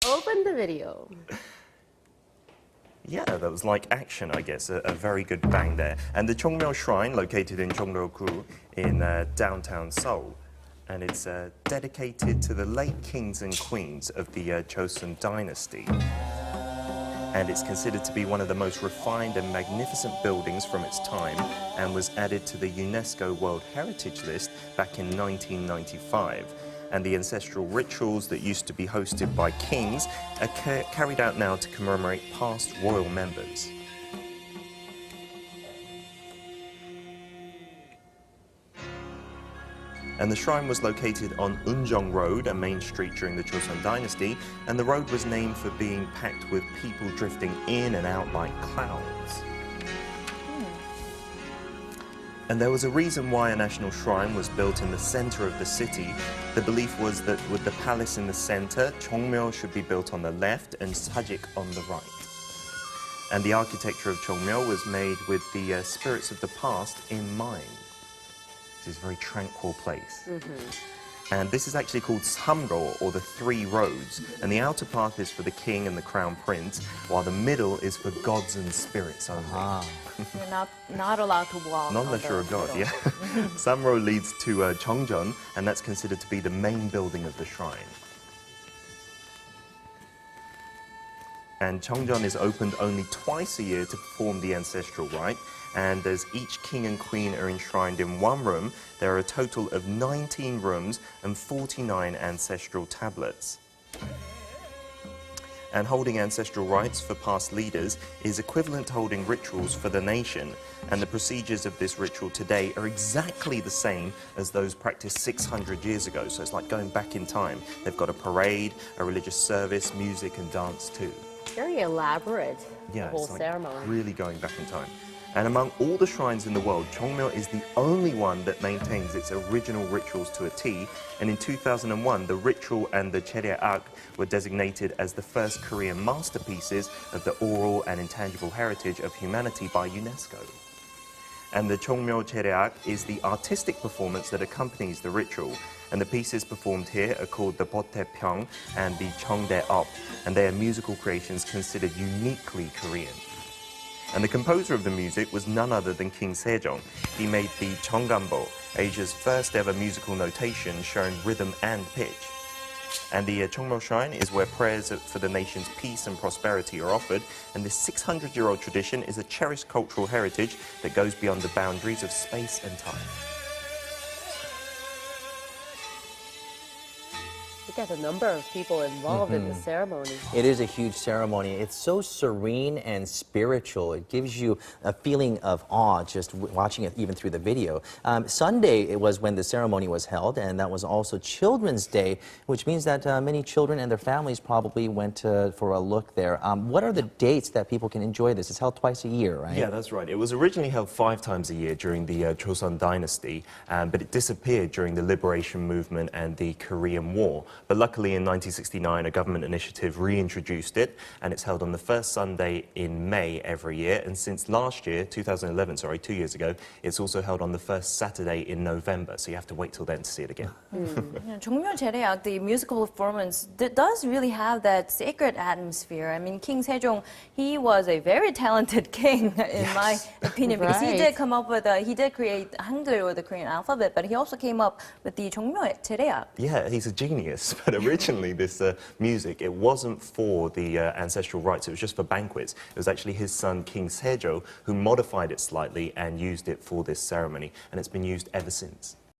Open the video. Yeah, that was like action, I guess, a very good bang there. And the Cheongmyo Shrine, located in Cheongdo-gu in downtown Seoul, and it's dedicated to the late kings and queens of the Joseon dynasty. And it's considered to be one of the most refined and magnificent buildings from its time, and was added to the UNESCO World Heritage List back in 1995. And the ancestral rituals that used to be hosted by kings are carried out now to commemorate past royal members. And the shrine was located on Eunjeong Road, a main street during the Joseon dynasty, and the road was named for being packed with people drifting in and out like clouds. And there was a reason why a national shrine was built in the center of the city. The belief was that with the palace in the center, Cheongmyo should be built on the left and Sajik on the right. And the architecture of Cheongmyo was made with the spirits of the past in mind. This is a very tranquil place. And this is actually called Samro, or the Three Roads. And the outer path is for the king and the crown prince, while the middle is for gods and spirits only. You're not allowed to walk. Not unless you're a god, yeah. Samro leads to Cheongjeon, and that's considered to be the main building of the shrine. And Cheongjeon is opened only twice a year to perform the ancestral rite. And as each king and queen are enshrined in one room, there are a total of 19 rooms and 49 ancestral tablets. And holding ancestral rites for past leaders is equivalent to holding rituals for the nation. And the procedures of this ritual today are exactly the same as those practiced 600 years ago. So it's like going back in time. They've got a parade, a religious service, music and dance too. Very elaborate, Yeah, the whole it's like ceremony. really going back in time. And among all the shrines in the world, Cheongmyo is the only one that maintains its original rituals to a T. And in 2001, the ritual and the Chereak were designated as the first Korean masterpieces of the oral and intangible heritage of humanity by UNESCO. And the Cheongmyo Chereak is the artistic performance that accompanies the ritual. And the pieces performed here are called the Bothaepyeong and the Cheongdaeop, and they are musical creations considered uniquely Korean. And the composer of the music was none other than King Sejong. He made the Cheonggambo, Asia's first ever musical notation showing rhythm and pitch. And the Cheongmyo Shrine is where prayers for the nation's peace and prosperity are offered. And this 600-year-old tradition is a cherished cultural heritage that goes beyond the boundaries of space and time. Look at the number of people involved in the ceremony. It is a huge ceremony. It's so serene and spiritual. It gives you a feeling of awe just watching it even through the video. Sunday it was when the ceremony was held, and that was also Children's Day, which means that many children and their families probably went for a look there. What are the dates that people can enjoy this? It's held twice a year, right? Yeah, that's right. It was originally held 5 times a year during the Joseon dynasty, but it disappeared during the liberation movement and the Korean War. But luckily in 1969, a government initiative reintroduced it, and it's held on the first Sunday in May every year. And since last year, 2011, sorry, 2 years ago, it's also held on the first Saturday in November. So you have to wait till then to see it again. Cheongmyo Chereak, the musical performance, does really have that sacred atmosphere. I mean, King Sejong, he was a very talented king, in my opinion, because he did come up with he did create Hangul, or the Korean alphabet, but he also came up with the Cheongmyo Chereak. Yeah, he's a genius. But originally, this music, it wasn't for the ancestral rites. It was just for banquets. It was actually his son, King Sejong, who modified it slightly and used it for this ceremony. And it's been used ever since.